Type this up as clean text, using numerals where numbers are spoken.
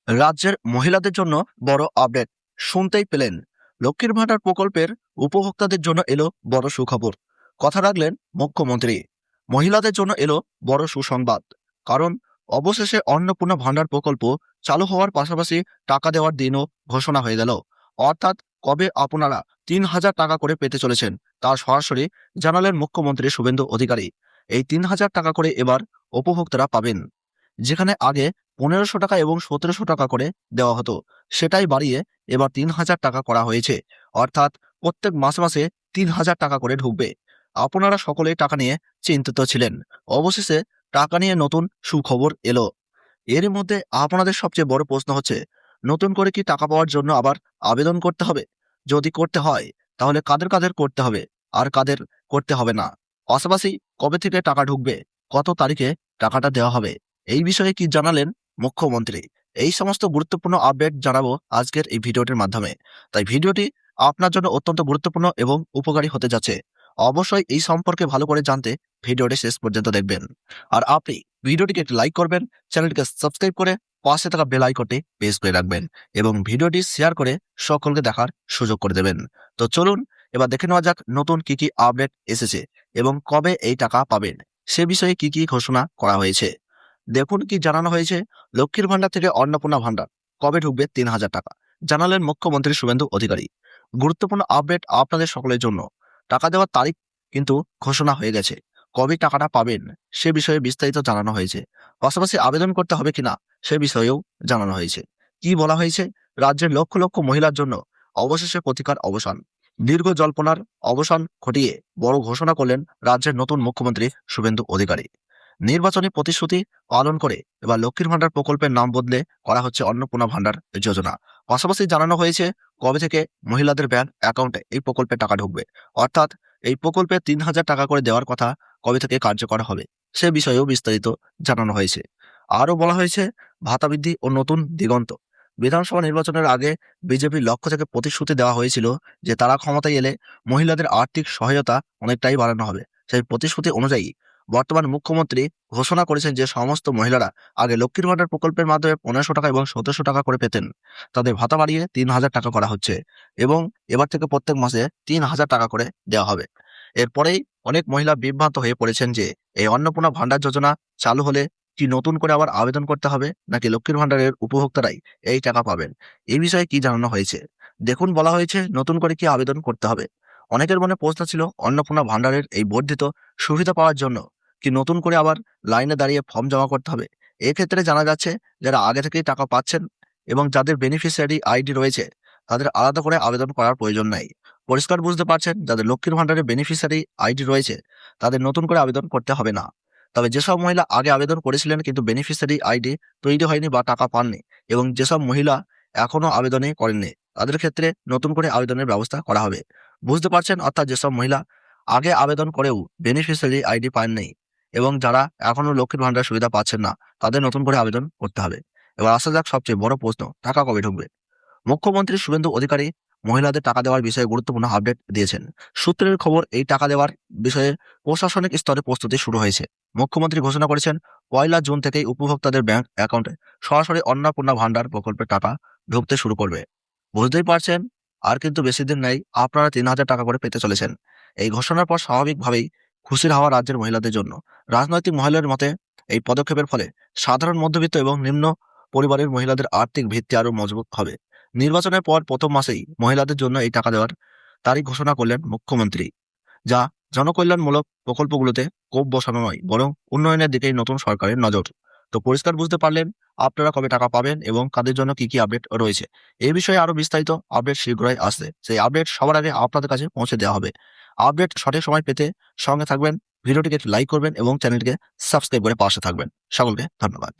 রাজ্যের মহিলাদের জন্য বড় আপডেট শুনতেই পেলেন। লক্ষ্মীর ভাণ্ডার প্রকল্পের উপভোক্তাদের জন্য এলো বড় সুখবর। কথা রাখলেন মুখ্যমন্ত্রী। মহিলাদের জন্য এলো বড় সুসংবাদ। কারণ অবশেষে অন্নপূর্ণা ভাণ্ডার প্রকল্প চালু হওয়ার পাশাপাশি টাকা দেওয়ার দিনও ঘোষণা হয়ে গেল। অর্থাৎ কবে আপনারা ৩,০০০ টাকা করে পেতে চলেছেন তা সরাসরি জানালেন মুখ্যমন্ত্রী শুভেন্দু অধিকারী। এই ৩,০০০ টাকা করে এবার উপভোক্তারা পাবেন। যেখানে আগে ১৫০০ টাকা এবং ১৭০০ টাকা করে দেওয়া হতো, সেটাই বাড়িয়ে এবার ৩,০০০ টাকা করা হয়েছে। অর্থাৎ প্রত্যেক মাসে মাসে ৩,০০০ টাকা করে ঢুকবে। আপনারা সকলেই টাকা নিয়ে চিন্তিত ছিলেন। অবশেষে টাকা নিয়ে নতুন সুখবর এলো। এর মধ্যে আপনাদের সবচেয়ে বড় প্রশ্ন হচ্ছে, নতুন করে কি টাকা পাওয়ার জন্য আবার আবেদন করতে হবে? যদি করতে হয় তাহলে কাদের কাদের করতে হবে আর কাদের করতে হবে না? পাশাপাশি কবে থেকে টাকা ঢুকবে, কত তারিখে টাকাটা দেওয়া হবে, এই বিষয়ে কি জানালেন মুখ্যমন্ত্রী? এই সমস্ত গুরুত্বপূর্ণ আপডেট জানাবো আজকের এই ভিডিওটির মাধ্যমে। তাই ভিডিওটি আপনার জন্য অত্যন্ত গুরুত্বপূর্ণ এবং উপকারী হতে যাচ্ছে। অবশ্যই এই সম্পর্কে ভালো করে জানতে ভিডিওটি শেষ পর্যন্ত দেখবেন। আর আপনি ভিডিওটিকে একটি লাইক করবেন, চ্যানেলটিকে সাবস্ক্রাইব করে পাশে থাকা বেল আইকনটি প্রেস করে রাখবেন এবং ভিডিওটি শেয়ার করে সকলকে দেখার সুযোগ করে দেবেন। তো চলুন এবার দেখে নেওয়া যাক নতুন কি কি আপডেট এসেছে এবং কবে এই টাকা পাবেন, সে বিষয়ে কি কি ঘোষণা করা হয়েছে। দেখুন কি জানানো হয়েছে। লক্ষ্মীর ভাণ্ডার থেকে অন্নপূর্ণা ভাণ্ডার কবে ঢুকবে ৩,০০০ টাকা, জানালেন মুখ্যমন্ত্রী শুভেন্দু অধিকারী। গুরুত্বপূর্ণ আপডেট আপনাদের সকলের জন্য। টাকা দেওয়ার তারিখ কিন্তু ঘোষণা হয়ে গেছে। কবে টাকাটা পাবেন সে বিষয়ে বিস্তারিত জানানো হয়েছে। পাশাপাশি আবেদন করতে হবে কিনা সে বিষয়েও জানানো হয়েছে। কি বলা হয়েছে? রাজ্যের লক্ষ লক্ষ মহিলার জন্য অবশেষে প্রতিকার অবসান। দীর্ঘ জল্পনার অবসান ঘটিয়ে বড় ঘোষণা করলেন রাজ্যের নতুন মুখ্যমন্ত্রী শুভেন্দু অধিকারী। নির্বাচনী প্রতিশ্রুতি পালন করে এবার লক্ষ্মীর ভাণ্ডার প্রকল্পের নাম বদলে করা হচ্ছে অন্নপূর্ণা ভাণ্ডার যোজনা। পাশাপাশি জানানো হয়েছে কবে থেকে মহিলাদের ব্যাংক অ্যাকাউন্টে এই প্রকল্পে টাকা ঢুকবে। অর্থাৎ এই প্রকল্পে ৩,০০০ টাকা করে দেওয়ার কথা কবে থেকে কার্যকর হবে সে বিষয়েও বিস্তারিত জানানো হয়েছে। আরও বলা হয়েছে ভাতা বৃদ্ধি ও নতুন দিগন্ত। বিধানসভা নির্বাচনের আগে বিজেপির লক্ষ্য থেকে প্রতিশ্রুতি দেওয়া হয়েছিল যে তারা ক্ষমতায় এলে মহিলাদের আর্থিক সহায়তা অনেকটাই বাড়ানো হবে। সেই প্রতিশ্রুতি অনুযায়ী বর্তমান মুখ্যমন্ত্রী ঘোষণা করেছেন যে সমস্ত মহিলারা আগে লক্ষ্মীর ভাণ্ডার প্রকল্পের মাধ্যমে ১৫০০ টাকা এবং ১৭০০ টাকা করে পেতেন, তাদের ভাতা বাড়িয়ে ৩,০০০ টাকা করা হচ্ছে এবং এবার থেকে প্রত্যেক মাসে ৩,০০০ টাকা করে দেওয়া হবে। এরপরেই অনেক মহিলা বিভ্রান্ত হয়ে পড়েছেন যে এই অন্নপূর্ণা ভাণ্ডার যোজনা চালু হলে কি নতুন করে আবার আবেদন করতে হবে নাকি লক্ষ্মীর ভাণ্ডারের উপভোক্তারাই এই টাকা পাবেন। এই বিষয়ে কি জানানো হয়েছে দেখুন। বলা হয়েছে নতুন করে কি আবেদন করতে হবে। অনেকের মনে প্রশ্ন ছিল অন্নপূর্ণা ভাণ্ডারের এই বর্ধিত সুবিধা পাওয়ার জন্য কি নতুন করে আবার লাইনে দাঁড়িয়ে ফর্ম জমা করতে হবে। এক্ষেত্রে জানা যাচ্ছে যারা আগে থেকেই টাকা পাচ্ছেন এবং যাদের বেনিফিশিয়ারি আইডি রয়েছে তাদের আলাদা করে আবেদন করার প্রয়োজন নাই। পরিষ্কার বুঝতে পারছেন, যাদের লক্ষ্মীর ভাণ্ডারের বেনিফিশিয়ারি আইডি রয়েছে তাদের নতুন করে আবেদন করতে হবে না। তবে যেসব মহিলা আগে আবেদন করেছিলেন কিন্তু বেনিফিশিয়ারি আইডি তৈরি হয়নি বা টাকা পাননি এবং যেসব মহিলা এখনো আবেদনই করেননি তাদের ক্ষেত্রে নতুন করে আবেদনের ব্যবস্থা করা হবে। বুঝতে পারছেন, অর্থাৎ যেসব মহিলা আগে আবেদন করেও বেনিফিশিয়ারি আইডি পাননি এবং যারা এখনো লক্ষ্মীর ভাণ্ডার সুবিধা পাচ্ছেন না তাদের নতুন করে আবেদন করতে হবে। এবার আসা যাক সবচেয়ে বড় প্রশ্ন, টাকা কবে ঢুকবে। মুখ্যমন্ত্রী শুভেন্দু অধিকারী মহিলাদের টাকা দেওয়ার বিষয়ে গুরুত্বপূর্ণ আপডেট দিয়েছেন। সূত্রের খবর, এই টাকা দেওয়ার বিষয়ে প্রশাসনিক স্তরে প্রস্তুতি শুরু হয়েছে। মুখ্যমন্ত্রী ঘোষণা করেছেন ১ জুন থেকেই উপভোক্তাদের ব্যাংক অ্যাকাউন্টে সরাসরি অন্নপূর্ণা ভাণ্ডার প্রকল্পের টাকা ঢুকতে শুরু করবে। বুঝতেই পারছেন, আর কিন্তু বেশি দিন নেই, আপনারা ৩,০০০ টাকা করে পেতে চলেছেন। এই ঘোষণার পর স্বাভাবিকভাবেই খুশির হাওয়া রাজ্যের মহিলাদের জন্য। রাজনৈতিক মহলের মতে এই পদক্ষেপের ফলে সাধারণ মধ্যবিত্ত এবং নিম্ন পরিবারের মহিলাদের আর্থিক ভিত্তি আরও মজবুত হবে। নির্বাচনের পর প্রথম মাসেই মহিলাদের জন্য এই টাকা দেওয়ার তারিখ ঘোষণা করলেন মুখ্যমন্ত্রী, যা জনকল্যাণমূলক প্রকল্পগুলোতে কোপ বসানো নয় বরং উন্নয়নের দিকেই নতুন সরকারের নজর। তো পরিষ্কার বুঝতে পারলেন আপনারা কবে টাকা পাবেন এবং কাদের জন্য কি কি আপডেট রয়েছে। এই বিষয়ে আরো বিস্তারিত আপডেট শীঘ্রই আসছে, সেই আপডেট সবার আগে আপনাদের কাছে পৌঁছে দেওয়া হবে। আপডেট সঠিক সময় পেতে সঙ্গে থাকবেন, ভিডিওটিকে লাইক করবেন এবং চ্যানেলটিকে সাবস্ক্রাইব করে পাশে থাকবেন। সকলকে ধন্যবাদ।